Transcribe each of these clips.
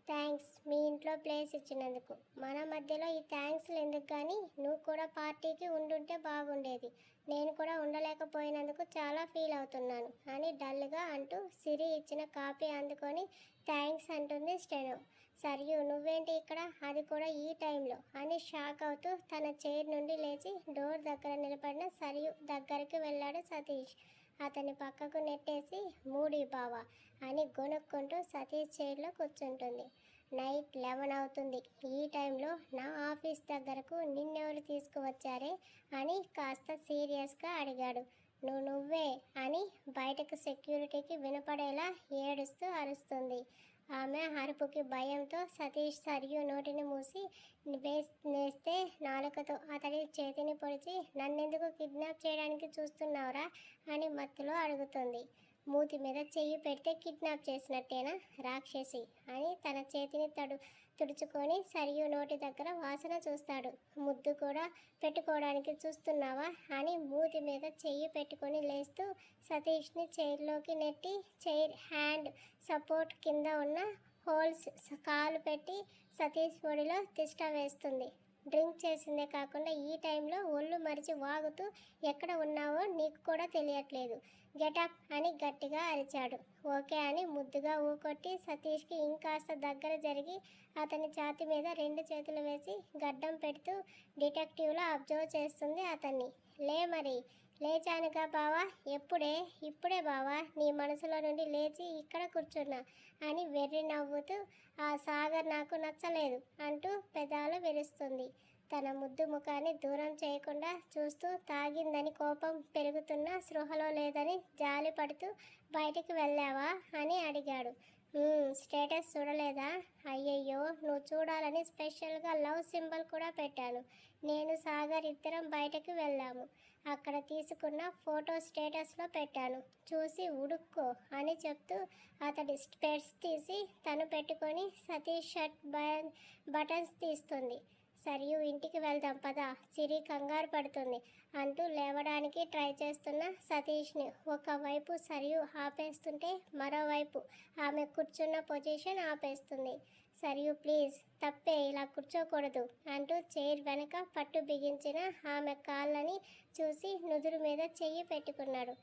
Thanks మీ ఇంట్లో place ఇచ్చినందుకు. మన మధ్యలో ఈ థ్యాంక్స్లు ఎందుకు కానీ నువ్వు కూడా పార్టీకి ఉండుంటే బాగుండేది. నేను కూడా ఉండలేకపోయినందుకు చాలా ఫీల్ అవుతున్నాను అని డల్గా అంటూ సిరి ఇచ్చిన కాపీ అందుకొని థ్యాంక్స్ అంటుంది స్టెనో. సరియు నువ్వేంటి ఇక్కడ, అది కూడా ఈ టైంలో అని షాక్ అవుతూ తన చైర్ నుండి లేచి డోర్ దగ్గర నిలబడిన సరియు దగ్గరికి వెళ్ళాడు సతీష్. అతని పక్కకు నెట్టేసి మూడీ బావా అని గొనుక్కుంటూ సతీష్ చైర్లో కూర్చుంటుంది. నైట్ 11 అవుతుంది. ఈ టైంలో నా ఆఫీస్ దగ్గరకు నిన్నెవరు తీసుకువచ్చారే అని కాస్త సీరియస్గా అడిగాడు. నువ్వే అని బయటకు సెక్యూరిటీకి వినపడేలా ఏడుస్తూ అరుస్తుంది. ఆమె అరుపుకి భయంతో సతీష్ సరియు నోటిని మూసి నేస్తే నాలుకతో అతడి చేతిని పొడిచి నన్నెందుకు కిడ్నాప్ చేయడానికి చూస్తున్నావురా అని మత్తులో అడుగుతుంది. మూతి మీద చెయ్యి పెడితే కిడ్నాప్ చేసినట్టేనా రాక్షసి అని తన చేతిని తుడుచుకొని సరియు నోటి దగ్గర వాసన చూస్తాడు. ముద్దు కూడా పెట్టుకోవడానికి చూస్తున్నావా అని మూతి మీద చెయ్యి పెట్టుకొని లేస్తూ సతీష్ని చైర్లోకి నెట్టి చైర్ హ్యాండ్ సపోర్ట్ కింద ఉన్న హోల్స్ కాలు పెట్టి సతీష్ ఒడిలో తిష్ట వేస్తుంది. డ్రింక్ చేసిందే కాకుండా ఈ టైంలో ఒళ్ళు మరిచి వాగుతూ ఎక్కడ ఉన్నావో నీకు కూడా తెలియట్లేదు, గెటప్ అని గట్టిగా అరిచాడు. ఓకే అని ముద్దుగా ఊకొట్టి సతీష్కి ఇంకాస్త దగ్గర జరిగి అతని ఛాతి మీద 2 చేతులు వేసి గడ్డం పెడుతూ డిటెక్టివ్లా అబ్జర్వ్ చేస్తుంది అతన్ని. మరి లేచానుగా బావా, ఇప్పుడే బావా నీ మనసులో నుండి లేచి ఇక్కడ కూర్చున్నా అని వెర్రి నవ్వుతూ ఆ సాగర్ నాకు నచ్చలేదు అంటూ పెదాలు విరుస్తుంది. తన ముద్దు ముఖాన్ని దూరం చేయకుండా చూస్తూ తాగిందని కోపం పెరుగుతున్న స్పృహలో లేదని జాలి పడుతూ బయటికి వెళ్ళావా అని అడిగాడు. స్టేటస్ చూడలేదా? అయ్యయ్యో నువ్వు చూడాలని స్పెషల్గా లవ్ సింబల్ కూడా పెట్టాను. నేను సాగర్ ఇద్దరం బయటకు వెళ్ళాము. అక్కడ తీసుకున్న ఫోటో స్టేటస్లో పెట్టాను, చూసి ఉడుక్కో అని చెప్తూ అతడి స్పెట్స్ తీసి తను పెట్టుకొని సతీష్ షర్ట్ బటన్స్ తీస్తుంది. సరియు ఇంటికి వెళ్దాం పద, సిరి కంగారు పడుతుంది అంటూ లేవడానికి ట్రై చేస్తున్న సతీష్ని ఒకవైపు సరియు ఆపేస్తుంటే మరోవైపు ఆమె కూర్చున్న పొజిషన్ ఆపేస్తుంది. సరియు ప్లీజ్, తప్పే, ఇలా కూర్చోకూడదు అంటూ చైర్ వెనక పట్టు బిగించిన ఆమె కాళ్ళని చూసి నుదురు మీద చెయ్యి పెట్టుకున్నాడు.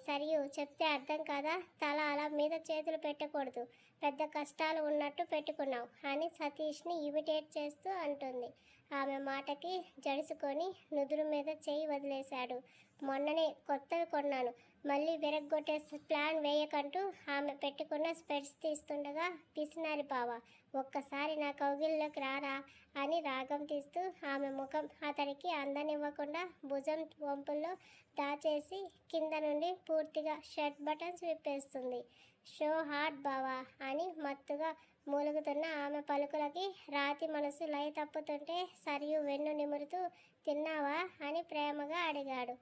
సరియు చెప్తే అర్థం కాదా, తల అలా మీద చేతులు పెట్టకూడదు, పెద్ద కష్టాలు ఉన్నట్టు పెట్టుకున్నావు అని సతీష్ని ఇమిటేట్ చేస్తూ అంటుంది. ఆమె మాటకి జడుసుకొని నుదురు మీద చేయి వదిలేశాడు. మొన్ననే కొత్తవి కొన్నాను, మళ్ళీ విరగ్గొట్టే ప్లాన్ వేయకంటూ ఆమె పెట్టుకున్న స్పెట్స్ తీస్తుండగా పిసినారి బావా ఒక్కసారి నా కౌగిల్లోకి రారా అని రాగం తీస్తూ ఆమె ముఖం అతడికి అందనివ్వకుండా భుజం వంపుల్లో దాచేసి కింద నుండి పూర్తిగా షర్ట్ బటన్స్ విప్పేస్తుంది. షో హార్ట్ బావా అని మత్తుగా మూలుగుతున్న ఆమె పలుకులకి రాతి మనసు లయ తప్పుతుంటే సరియు వెన్ను నిమురుతూ తిన్నావా అని ప్రేమగా అడిగాడు.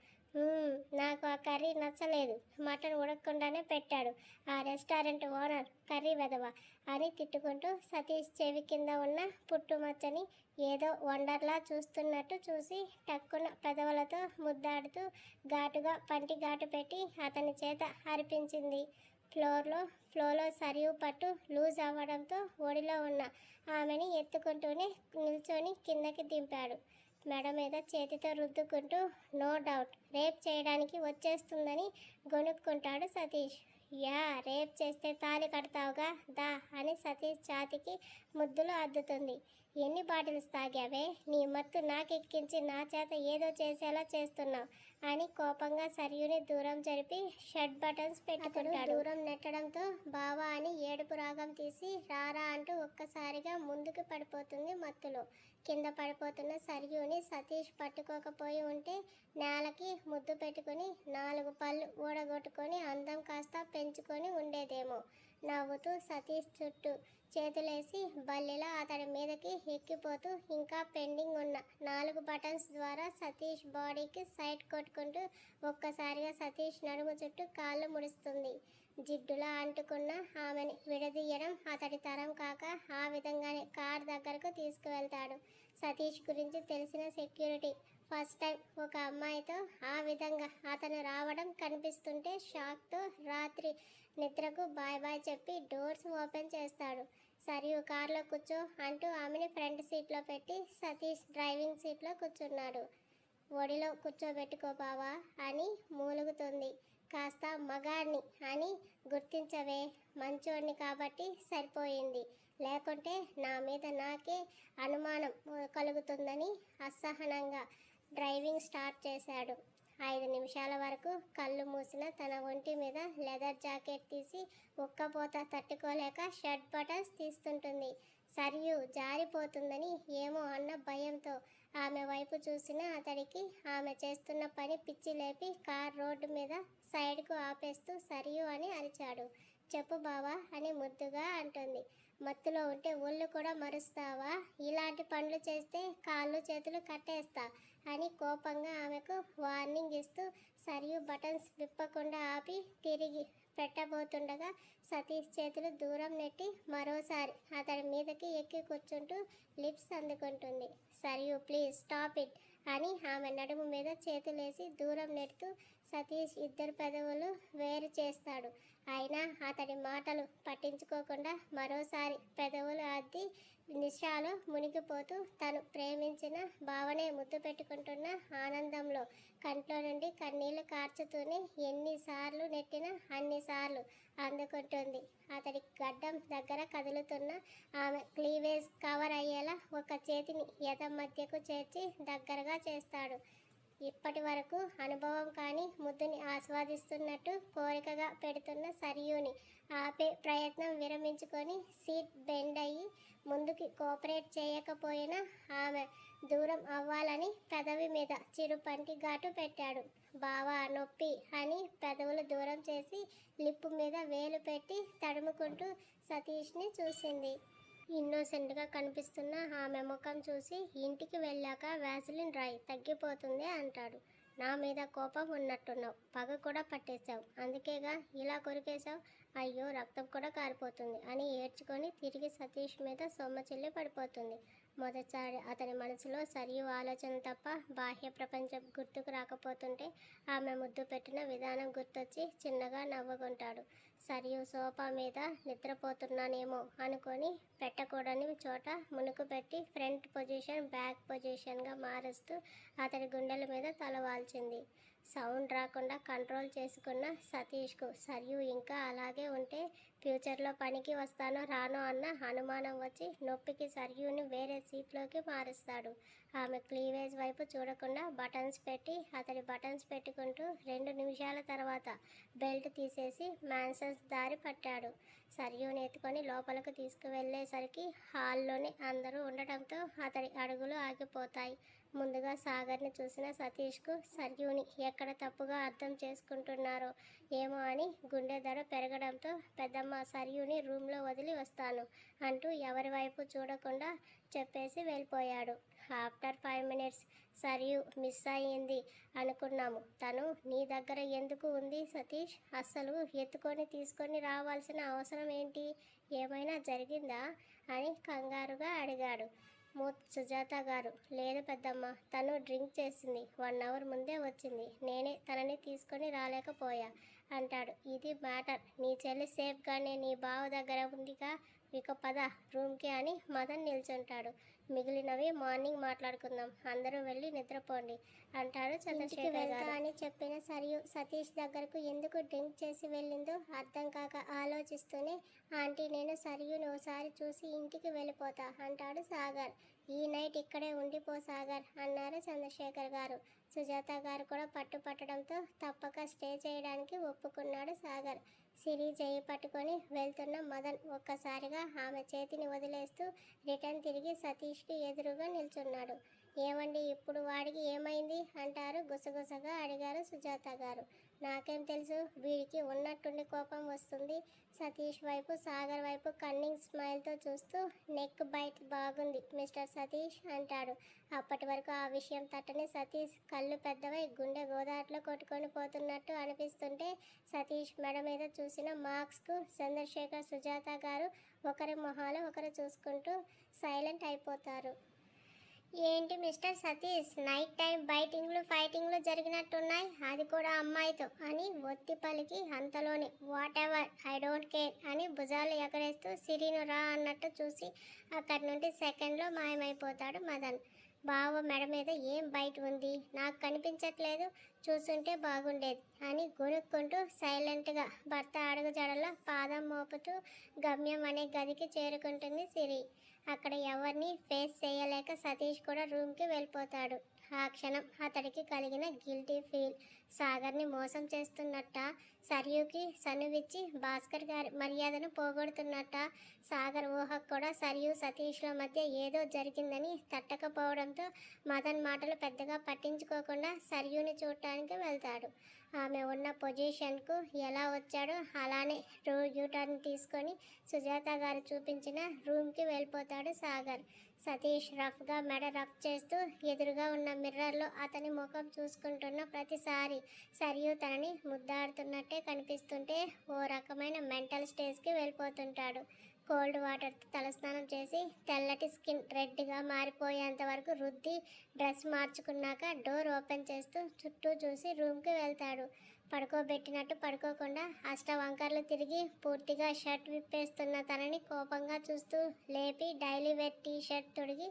నాకు ఆ కర్రీ నచ్చలేదు, మటన్ ఉడకకుండానే పెట్టాడు ఆ రెస్టారెంట్ ఓనర్, కర్రీ వెదవ అని తిట్టుకుంటూ సతీష్ చెవి కింద ఉన్న పుట్టుమచ్చని ఏదో వండర్లా చూస్తున్నట్టు చూసి టక్కున పెదవులతో ముద్దాడుతూ ఘాటుగా పంటి ఘాటు పెట్టి అతని చేత అరిపించింది. ఫ్లోలో సరియు పట్టు లూజ్ అవ్వడంతో ఒడిలో ఉన్న ఆమెని ఎత్తుకుంటూనే నిల్చొని కిందకి దింపాడు. మెడ మీద చేతితో రుద్దుకుంటూ నో డౌట్ రేప్ చేయడానికి వచ్చేస్తుందని గొనుక్కుంటాడు సతీష్. రేప్ చేస్తే తాళి కడతావుగా దా అని సతీష్ ఛాతికి ముద్దులు అద్దుతుంది. ఎన్ని బాటిల్స్ తాగావే, నీ మత్తు నాకెక్కించి నా చేత ఏదో చేసేలా చేస్తున్నావు అని కోపంగా సరియుని దూరం జరిపి షర్ట్ బటన్స్ పెట్టుకుంటాడు. దూరం నెట్టడంతో బావా అని ఏడుపు రాగం తీసి రారా అంటూ ఒక్కసారిగా ముందుకు పడిపోతుంది మత్తులో. కింద పడిపోతున్న సరియుని సతీష్ పట్టుకోకపోయి ఉంటే నేలకి ముద్దు పెట్టుకుని 4 పళ్ళు ఊడగొట్టుకొని అందం కాస్త పెంచుకొని ఉండేదేమో. నవ్వుతూ సతీష్ చుట్టూ చేతులేసి బల్లిలా అతడి మీదకి ఎక్కిపోతూ ఇంకా పెండింగ్ ఉన్న 4 బటన్స్ ద్వారా సతీష్ బాడీకి సైడ్ కొట్టుకుంటూ ఒక్కసారిగా సతీష్ నడుము చుట్టూ కాళ్ళు ముడుస్తుంది. జిడ్డులా అంటుకున్న ఆమెని విడదీయడం అతడి తరం కాక ఆ విధంగానే కార్ దగ్గరకు తీసుకువెళ్తాడు. సతీష్ గురించి తెలిసిన సెక్యూరిటీ ఫస్ట్ టైం ఒక అమ్మాయితో ఆ విధంగా అతను రావడం కనిపిస్తుంటే షాక్తో రాత్రి నిద్రకు బాయ్ చెప్పి డోర్స్ ఓపెన్ చేస్తాడు. సరియు కార్లో కూర్చో అంటూ ఆమెని ఫ్రంట్ సీట్లో పెట్టి సతీష్ డ్రైవింగ్ సీట్లో కూర్చున్నాడు. ఒడిలో కూర్చోబెట్టుకో బావా అని మూలుగుతుంది. కాస్త మగాడిని అని గుర్తించవే, మంచోడిని కాబట్టి సరిపోయింది, లేకుంటే నా మీద నాకే అనుమానం కలుగుతుందని అసహనంగా డ్రైవింగ్ స్టార్ట్ చేశాడు. 5 నిమిషాల వరకు కళ్ళు మూసిన తన ఒంటి మీద లెదర్ జాకెట్ తీసి ఉక్కపోత తట్టుకోలేక షర్ట్ బటన్స్ తీస్తుంటుంది. సరియు జారిపోతుందని ఏమో అన్న భయంతో ఆమె వైపు చూసిన అతడికి ఆమె చేస్తున్న పని పిచ్చి లేపి కార్ రోడ్డు మీద సైడ్కు ఆపేస్తూ సరియు అని అరిచాడు. చెప్పు బావా అని ముద్దుగా అంటుంది. మత్తులో ఉంటే ఒళ్ళు కూడా మరుస్తావా, ఇలాంటి పనులు చేస్తే కాళ్ళు చేతులు కట్టేస్తా అని కోపంగా ఆమెకు వార్నింగ్ ఇస్తూ సరియు బటన్స్ విప్పకుండా ఆపి తిరిగి పెట్టబోతుండగా సతీష్ చేతులు దూరం నెట్టి మరోసారి అతడి మీదకి ఎక్కి కూర్చుంటూ లిప్స్ అందుకుంటుంది. సరియు ప్లీజ్ స్టాప్ ఇట్ అని ఆమె నడుము మీద చేతులేసి దూరం నెడుతూ సతీష్ ఇద్దరు పెదవులు వేరు చేస్తాడు. అయినా అతడి మాటలు పట్టించుకోకుండా మరోసారి పెదవులు అద్ది నిషాలో మునిగిపోతూ తను ప్రేమించిన భావనే ముద్దు పెట్టుకుంటున్న ఆనందంలో కంట్లో నుండి కన్నీళ్లు కార్చుతూనే ఎన్నిసార్లు నెట్టినా అన్నిసార్లు అందుకుంటుంది. అతడి గడ్డం దగ్గర కదులుతున్న ఆమె క్లీవేజ్ కవర్ అయ్యేలా ఒక చేతిని ఎద మధ్యకు చేర్చి దగ్గరగా చేస్తాడు. ఇప్పటి వరకు అనుభవం కాని ముద్దుని ఆస్వాదిస్తున్నట్టు కోరికగా పెడుతున్న సరియుని ఆపే ప్రయత్నం విరమించుకొని సీట్ బెండ్ అయ్యి ముందుకి కోఆపరేట్ చేయకపోయినా ఆమె దూరం అవ్వాలని పెదవి మీద చిరుపంటి ఘాటు పెట్టాడు. బావా నొప్పి అని పెదవులు దూరం చేసి లిప్పు మీద వేలు పెట్టి తడుముకుంటూ సతీష్ని చూసింది. ఇన్నోసెంట్గా కనిపిస్తున్న ఆమె ముఖం చూసి ఇంటికి వెళ్ళాక వ్యాసిలిన్ రాయి తగ్గిపోతుంది అంటాడు. నా మీద కోపం ఉన్నట్టున్నావు, పగ కూడా పట్టేశావు, అందుకేగా ఇలా కొరికేశావు, అయ్యో రక్తం కూడా కారిపోతుంది అని ఏడ్చుకొని తిరిగి సతీష్ మీద సొమ్మచిల్లి పడిపోతుంది. మొదటిసారి అతని మనసులో సరియు ఆలోచన తప్ప బాహ్య ప్రపంచం గుర్తుకు రాకపోతుంటే ఆమె ముద్దు పెట్టిన విధానం గుర్తొచ్చి చిన్నగా నవ్వుకుంటాడు. సరియు సోఫా మీద నిద్రపోతున్నానేమో అనుకొని పెట్టకూడని చోట మునుకు పెట్టి ఫ్రంట్ పొజిషన్ బ్యాక్ పొజిషన్గా మారుస్తూ అతడి గుండెల మీద తలవాల్చింది. సౌండ్ రాకుండా కంట్రోల్ చేసుకున్న సతీష్కు సరియు ఇంకా అలాగే ఉంటే ఫ్యూచర్లో పనికి వస్తానో రానో అన్న అనుమానం వచ్చి నొప్పికి సరియుని వేరే సీట్లోకి మారుస్తాడు. ఆమె క్లీవేజ్ వైపు చూడకుండా బటన్స్ పెట్టి అతడి బటన్స్ పెట్టుకుంటూ 2 నిమిషాల తర్వాత బెల్ట్ తీసేసి మ్యాన్సన్స్ దారి పట్టాడు. సరియుని ఎత్తుకొని లోపలకు తీసుకువెళ్ళేసరికి హాల్లోనే అందరూ ఉండటంతో అతడి అడుగులు ఆగిపోతాయి. ముందుగా సాగర్ని చూసిన సతీష్కు సర్యుని ఎక్కడ తప్పుగా అర్థం చేసుకుంటున్నారో ఏమో అని గుండె దడ పెరగడంతో పెద్దమ్మ సర్యుని రూమ్లో వదిలి వస్తాను అంటూ ఎవరి వైపు చూడకుండా చెప్పేసి వెళ్ళిపోయాడు. ఆఫ్టర్ 5 మినిట్స్ సరియు మిస్ అయ్యింది అనుకున్నాము, తను నీ దగ్గర ఎందుకు ఉంది సతీష్, అస్సలు ఎత్తుకొని తీసుకొని రావాల్సిన అవసరం ఏంటి, ఏమైనా జరిగిందా అని కంగారుగా అడిగాడు. సుజాత గారు లేదు పెద్దమ్మ, తను డ్రింక్ చేసింది, 1 అవర్ ముందే వచ్చింది, నేనే తనని తీసుకొని రాలేకపోయా అంటాడు. ఇది మ్యాటర్, నీ చెల్లి సేఫ్గానే నీ బావ దగ్గర ఉందిగా, ఇక పద రూమ్కి అని మదన్ నిల్చుంటాడు. మిగిలినవి మార్నింగ్ మాట్లాడుకుందాం, అందరూ వెళ్ళి నిద్రపోండి అంటాడు చంద్రశేఖర్ గారు అని చెప్పిన సరియు సతీష్ దగ్గరకు ఎందుకు డ్రింక్ చేసి వెళ్ళిందో అర్థం కాక ఆలోచిస్తూనే ఆంటీ నేను సరియుని ఓసారి చూసి ఇంటికి వెళ్ళిపోతా అంటాడు సాగర్. ఈ నైట్ ఇక్కడే ఉండిపో సాగర్ అన్నారు చంద్రశేఖర్ గారు. సుజాత గారు కూడా పట్టుపట్టడంతో తప్పక స్టే చేయడానికి ఒప్పుకున్నాడు సాగర్. సిరి చేయి పట్టుకొని వెళ్తున్న మదన్ ఒక్కసారిగా ఆమె చేతిని వదిలేస్తూ రిటర్న్ తిరిగి సతీష్కి ఎదురుగా నిల్చున్నాడు. ఏమండి ఇప్పుడు వాడికి ఏమైంది అంటారు గుసగుసగా అడిగారు సుజాత గారు. నాకేం తెలుసు, వీడికి ఉన్నట్టుండి కోపం వస్తుంది. సతీష్ వైపు సాగర్ వైపు కన్నింగ్ స్మైల్తో చూస్తూ నెక్ బైట్ బాగుంది మిస్టర్ సతీష్ అంటాడు. అప్పటి వరకు ఆ విషయం తట్టని సతీష్ కళ్ళు పెద్దవై గుండె గోదాట్లో కొట్టుకొని పోతున్నట్టు అనిపిస్తుంటే సతీష్ మెడ మీద చూసిన మార్క్స్కు చంద్రశేఖర్ సుజాత గారు ఒకరి మొహాలు ఒకరు చూసుకుంటూ సైలెంట్ అయిపోతారు. ఏంటి మిస్టర్ సతీష్, నైట్ టైం బైటింగ్లు ఫైటింగ్లు జరిగినట్టున్నాయి, అది కూడా అమ్మాయితో అని ఒత్తి పలికి అంతలోనే what ever I don't care అని భుజాలు ఎగరేస్తూ సిరిను రా అన్నట్టు చూసి అక్కడి నుండి సెకండ్లో మాయమైపోతాడు మదన్. బావ మెడ మీద ఏం బయట ఉంది, నాకు కనిపించట్లేదు, చూస్తుంటే బాగుండేది అని గొనుక్కుంటూ సైలెంట్గా భర్త అడుగు జడలో పాదం మోపుతూ గమ్యం అనే గదికి చేరుకుంటుంది సిరి. అక్కడ ఎవరిని ఫేస్ చేయలేక సతీష్ కూడా రూమ్కి వెళ్ళిపోతాడు. ఆ క్షణం అతడికి కలిగిన గిల్టీ ఫీల్ సాగర్ని మోసం చేస్తున్నట్ట, సర్యూకి సనువిచ్చి భాస్కర్ గారి మర్యాదను పోగొడుతున్నట్ట. సాగర్ ఊహకు కూడా సరియు సతీష్ల మధ్య ఏదో జరిగిందని తట్టకపోవడంతో మదన్ మాటలు పెద్దగా పట్టించుకోకుండా సర్యూని చూడటానికి వెళ్తాడు. ఆమె ఉన్న పొజిషన్కు ఎలా వచ్చాడో అలానే యూటర్న్ తీసుకొని సుజాత గారు చూపించిన రూమ్కి వెళ్ళిపోతాడు సాగర్. సతీష్ రఫ్గా మెడ రఫ్ చేస్తూ ఎదురుగా ఉన్న మిర్రర్లో అతని ముఖం చూసుకుంటున్న ప్రతిసారి సరియు తనని ముద్దాడుతున్నట్టే కనిపిస్తుంటే ఓ రకమైన మెంటల్ స్టేజ్కి వెళ్ళిపోతుంటాడు. కోల్డ్ వాటర్తో తలస్నానం చేసి తెల్లటి స్కిన్ రెడ్గా మారిపోయేంత వరకు రుద్ది డ్రెస్ మార్చుకున్నాక డోర్ ఓపెన్ చేస్తూ చుట్టూ చూసి రూమ్కి వెళ్తాడు. పడుకోబెట్టినట్టు పడుకోకుండా అష్టవంకర్లు తిరిగి పూర్తిగా షర్ట్ విప్పేస్తున్న తనని కోపంగా చూస్తూ లేపి డైలీ వేర్ టీ షర్ట్ తొడిగి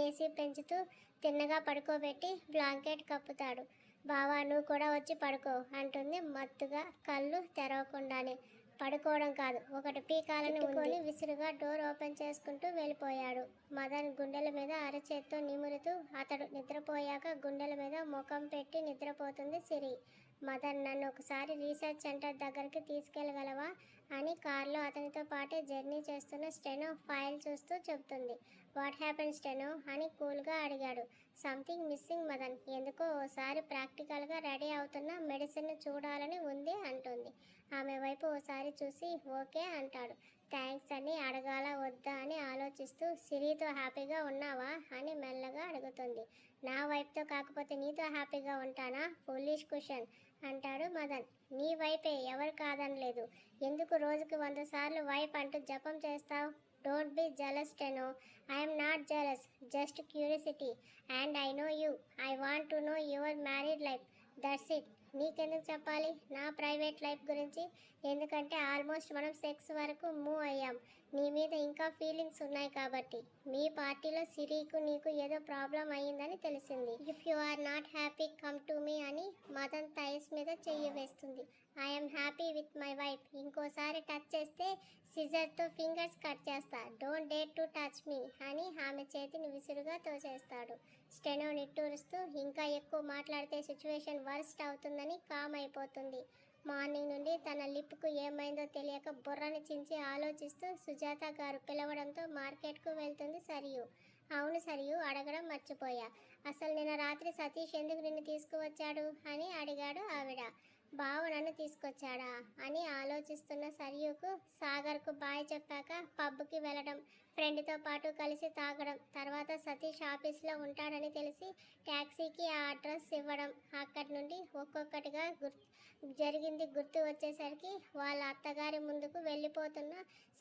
ఏసీ పెంచుతూ తిన్నగా పడుకోబెట్టి బ్లాంకెట్ కప్పుతాడు. బావా నువ్వు కూడా వచ్చి పడుకో అంటుంది మత్తుగా కళ్ళు తెరవకుండానే. పడుకోవడం కాదు, ఒకటి పీకాలని కొని విసురుగా డోర్ ఓపెన్ చేసుకుంటూ వెళ్ళిపోయాడు. మదన్ గుండెల మీద అరచేత్తో నిమురుతూ అతడు నిద్రపోయాక గుండెల మీద ముఖం పెట్టి నిద్రపోతుంది సిరి. మదన్ నన్ను ఒకసారి రీసెర్చ్ సెంటర్ దగ్గరికి తీసుకెళ్ళగలవా అని కార్లో అతనితో పాటే జర్నీ చేస్తున్న స్టెనో ఫైల్ చూస్తూ చెబుతుంది. వాట్ హ్యాపెన్ స్టెనో అని కూల్గా అడిగాడు. సంథింగ్ మిస్సింగ్ మదన్, ఎందుకో ఓసారి ప్రాక్టికల్గా రెడీ అవుతున్న మెడిసిన్ చూడాలని ఉంది అంటుంది. ఆమె వైపు ఓసారి చూసి ఓకే అంటాడు. థ్యాంక్స్ అని అడగాల వద్దా అని ఆలోచిస్తూ సిరితో హ్యాపీగా ఉన్నావా అని మెల్లగా అడుగుతుంది. నా వైపుతో కాకపోతే నీతో హ్యాపీగా ఉంటానా, ఫుల్లిష్ క్వశ్చన్ అంటాడు మదన్. నీ వైపే, ఎవరు కాదనలేదు, ఎందుకు రోజుకి 100 సార్లు వైఫ్ అంటూ జపం చేస్తావు? డోంట్ బీ జెలస్ టెనో, I'm not jealous, just curiosity and I know you, I want to know your married life, that's it. నీకెందుకు చెప్పాలి నా ప్రైవేట్ లైఫ్ గురించి, ఎందుకంటే ఆల్మోస్ట్ మనం సెక్స్ వరకు మూవ్ అయ్యాం, నీ మీద ఇంకా ఫీలింగ్స్ ఉన్నాయి కాబట్టి. మీ పార్టీలో సిరికి నీకు ఏదో ప్రాబ్లం అయ్యిందని తెలిసింది. If you are not happy come to me అని మదన్ థైస్ మీద చెయ్యి వేస్తుంది. I'm happy with my wife, ఇంకోసారి టచ్ చేస్తే సిజర్తో ఫింగర్స్ కట్ చేస్తా, don't dare to touch me అని ఆమె చేతిని విసురుగా తోసేస్తాడు. స్టెనో నిట్టూరుస్తూ ఇంకా ఎక్కువ మాట్లాడితే సిచ్యువేషన్ వర్స్ట్ అవుతుందని కామ్ అయిపోతుంది. మార్నింగ్ నుండి తన లిప్కు ఏమైందో తెలియక బుర్రని చించి ఆలోచిస్తూ సుజాత గారు పిలవడంతో మార్కెట్కు వెళ్తుంది సరియు. అవును సరియు, అడగడం మర్చిపోయా, అసలు నిన్న రాత్రి సతీష్ ఎందుకు నిన్ను తీసుకువచ్చాడు అని అడిగాడు ఆవిడ. బావ నన్ను తీసుకొచ్చాడా అని ఆలోచిస్తున్న సరియుకు సాగర్కు బాయ్ చెప్పాక పబ్కి వెళ్ళడం, ఫ్రెండ్తో పాటు కలిసి తాగడం, తర్వాత సతీష్ ఆఫీస్లో ఉంటాడని తెలిసి ట్యాక్సీకి ఆ అడ్రస్ ఇవ్వడం, అక్కడి నుండి ఒక్కొక్కటిగా జరిగింది గుర్తు వచ్చేసరికి వాళ్ళ అత్తగారి ముందుకు వెళ్ళిపోతున్న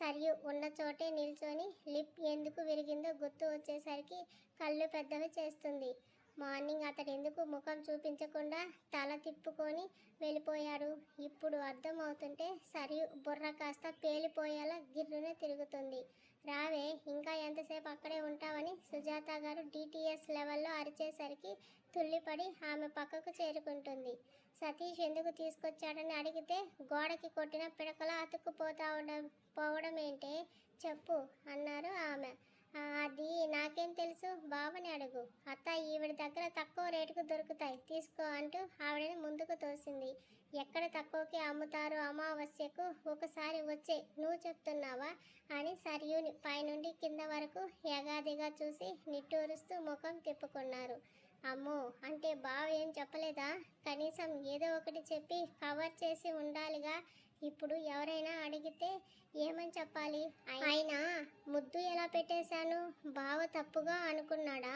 సరియు ఉన్న చోటే నిల్చొని లిప్ ఎందుకు విరిగిందో గుర్తు వచ్చేసరికి కళ్ళు పెద్దవి చేస్తుంది. మార్నింగ్ అతడు ఎందుకు ముఖం చూపించకుండా తల తిప్పుకొని వెళ్ళిపోయాడు, ఇప్పుడు అర్థమవుతుంటే సరియు బుర్ర కాస్త పేలిపోయేలా గిర్రున తిరుగుతుంది. రావే, ఇంకా ఎంతసేపు అక్కడే ఉంటావని సుజాత గారు డిటిఎస్ లెవెల్లో అరిచేసరికి తుల్లిపడి ఆమె పక్కకు చేరుకుంటుంది. సతీష్ ఎందుకు తీసుకొచ్చాడని అడిగితే గోడకి కొట్టిన పిడకలా అతుక్కుపోతా పోవడం ఏంటే చెప్పు అన్నారు ఆమె. అది నాకేం తెలుసు, బావని అడుగు, అత్త ఈవిడ దగ్గర తక్కువ రేటుకు దొరుకుతాయి తీసుకో అంటూ ఆవిడని ముందుకు తోసింది. ఎక్కడ తక్కువకి అమ్ముతారు అమావాస్యకు ఒకసారి వచ్చే, నువ్వు చెప్తున్నావా అని సరియుని పైనుండి కింద వరకు యగాదిగా చూసి నిట్టూరుస్తూ ముఖం తిప్పుకున్నారు. అమ్మో, అంటే బావ ఏం చెప్పలేదా, కనీసం ఏదో ఒకటి చెప్పి కవర్ చేసి ఉండాలిగా, ఇప్పుడు ఎవరైనా అడిగితే ఏమని చెప్పాలి, అయినా ముద్దు ఎలా పెట్టేశాను, బావ తప్పుగా అనుకున్నాడా,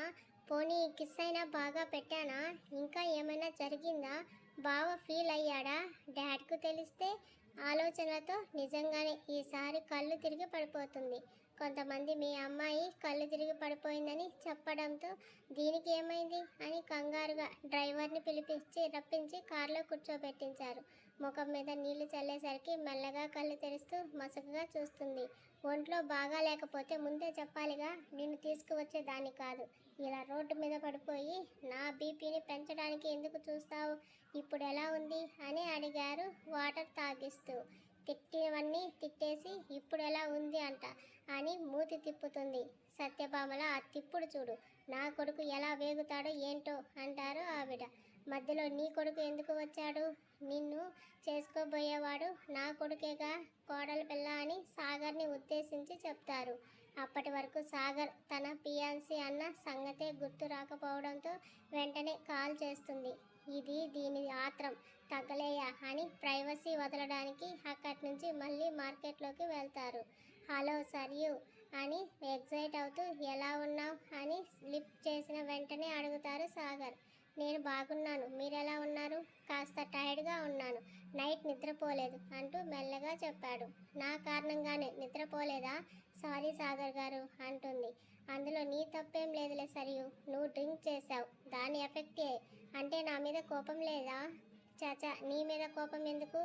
పోనీ కిస్ అయినా బాగా పెట్టానా, ఇంకా ఏమైనా జరిగిందా, బావ ఫీల్ అయ్యాడా, డాడ్కు తెలిస్తే ఆలోచనలతో నిజంగానే ఈసారి కళ్ళు తిరిగి పడిపోతుంది. కొంతమంది మీ అమ్మాయి కళ్ళు తిరిగి పడిపోయిందని చెప్పడంతో దీనికి ఏమైంది అని కంగారుగా డ్రైవర్ని రప్పించి కారులో కూర్చోబెట్టించారు. ముఖం మీద నీళ్లు చల్లేసరికి మెల్లగా కళ్ళు తెరుస్తూ మసకగా చూస్తుంది. ఒంట్లో బాగా లేకపోతే ముందే చెప్పాలిగా, నిన్ను తీసుకువచ్చేదాన్ని కాదు. ఇలా రోడ్డు మీద పడిపోయి నా బీపీని పెంచడానికి ఎందుకు చూస్తావు? ఇప్పుడు ఎలా ఉంది అని అడిగారు వాటర్ తాగిస్తూ. తిట్టినవన్నీ తిట్టేసి ఇప్పుడు ఎలా ఉంది అంట అని మూతి తిప్పుతుంది. సత్యభామల ఆ తిప్పుడు చూడు, నా కొడుకు ఎలా వేగుతాడో ఏంటో అంటారు ఆవిడ. మధ్యలో నీ కొడుకు ఎందుకు వచ్చాడు? నిన్ను చేసుకోబోయేవాడు నా కొడుకేగా, కోడలి పిల్ల అని సాగర్ని ఉద్దేశించి చెప్తారు. అప్పటి వరకు సాగర్ తన పియాన్సీ అన్న సంగతే గుర్తు రాకపోవడంతో వెంటనే కాల్ చేస్తుంది. ఇది దీని ఆత్రం తగ్గలేయా అని ప్రైవసీ వదలడానికి అక్కడి నుంచి మళ్ళీ మార్కెట్లోకి వెళ్తారు. హలో సర్యు అని ఎగ్జైట్ అవుతూ ఎలా ఉన్నావు అని లిఫ్ట్ చేసిన వెంటనే అడుగుతారు సాగర్. నేను బాగున్నాను, మీరెలా ఉన్నారు? కాస్త టైర్డ్గా ఉన్నాను, నైట్ నిద్రపోలేదు అంటూ మెల్లగా చెప్పాడు. నా కారణంగానే నిద్రపోలేదా? సారీ సాగర్ గారు అంటుంది. అందులో నీ తప్పేం లేదులే సరియు, నువ్వు డ్రింక్ చేశావు, దాని ఎఫెక్టే. అంటే నా మీద కోపం లేదా? చాచా, నీ మీద కోపం ఎందుకు?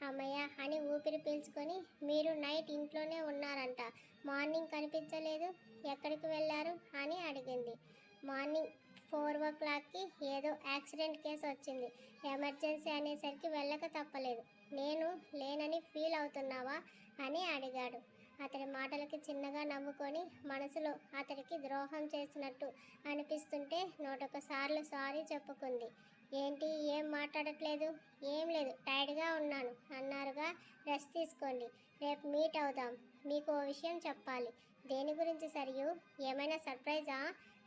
అమ్మయ్య అని ఊపిరి పీల్చుకొని, మీరు నైట్ ఇంట్లోనే ఉన్నారంట, మార్నింగ్ కనిపించలేదు, ఎక్కడికి వెళ్ళారు అని అడిగింది. మార్నింగ్ 4 o'clockకి ఏదో యాక్సిడెంట్ కేసు వచ్చింది, ఎమర్జెన్సీ అనేసరికి వెళ్ళక తప్పలేదు. నేను లేనని ఫీల్ అవుతున్నావా అని అడిగాడు. అతడి మాటలకి చిన్నగా నవ్వుకొని మనసులో అతడికి ద్రోహం చేసినట్టు అనిపిస్తుంటే నూటొక్కసార్లు సారీ చెప్పుకుంది. ఏంటి ఏం మాట్లాడట్లేదు? ఏం లేదు, టైర్డ్గా ఉన్నాను అన్నారుగా, రెస్ట్ తీసుకోండి, రేపు మీట్ అవుదాం. మీకు ఓ విషయం చెప్పాలి. దేని గురించి సరియు? ఏమైనా సర్ప్రైజా?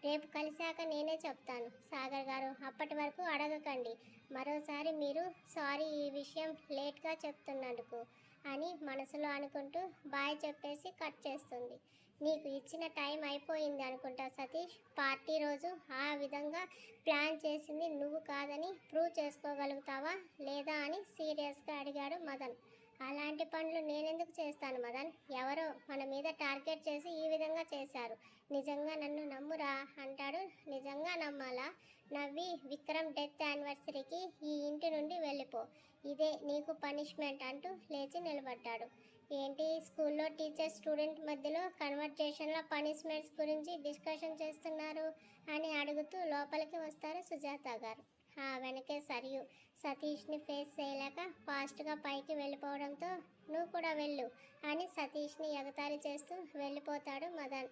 రేపు కలిశాక నేనే చెప్తాను సాగర్ గారు, అప్పటి వరకు అడగకండి. మరోసారి మీరు సారీ ఈ విషయం లేట్గా చెప్తున్నందుకు అని మనసులో అనుకుంటూ బాయ్ చెప్పేసి కట్ చేస్తుంది. నీకు ఇచ్చిన టైం అయిపోయింది అనుకుంటా సతీష్. పార్టీ రోజు ఆ విధంగా ప్లాన్ చేసింది నువ్వు కాదని ప్రూవ్ చేసుకోగలుగుతావా లేదా అని సీరియస్గా అడిగాడు మదన్. అలాంటి పనులు నేనెందుకు చేస్తాను మదన్? ఎవరో మన మీద టార్గెట్ చేసి ఈ విధంగా చేశారు. నిజంగా నన్ను నమ్మురా అంటాడు. నిజంగా నమ్మాలా? నవ్వి విక్రమ్ డెత్ యానివర్సరీకి ఈ ఇంటి నుండి వెళ్ళిపో, ఇదే నీకు పనిష్మెంట్ అంటూ లేచి నిలబడ్డాడు. ఏంటి స్కూల్లో టీచర్ స్టూడెంట్ మధ్యలో కన్వర్జేషన్లో పనిష్మెంట్స్ గురించి డిస్కషన్ చేస్తున్నారు అని అడుగుతూ లోపలికి వస్తారు సుజాత గారు. ఆ వెనకే సరియు సతీష్ని ఫేస్ చేయలేక ఫాస్ట్గా పైకి వెళ్ళిపోవడంతో నువ్వు కూడా వెళ్ళు అని సతీష్ని ఎగతాళి చేస్తూ వెళ్ళిపోతాడు మదన్.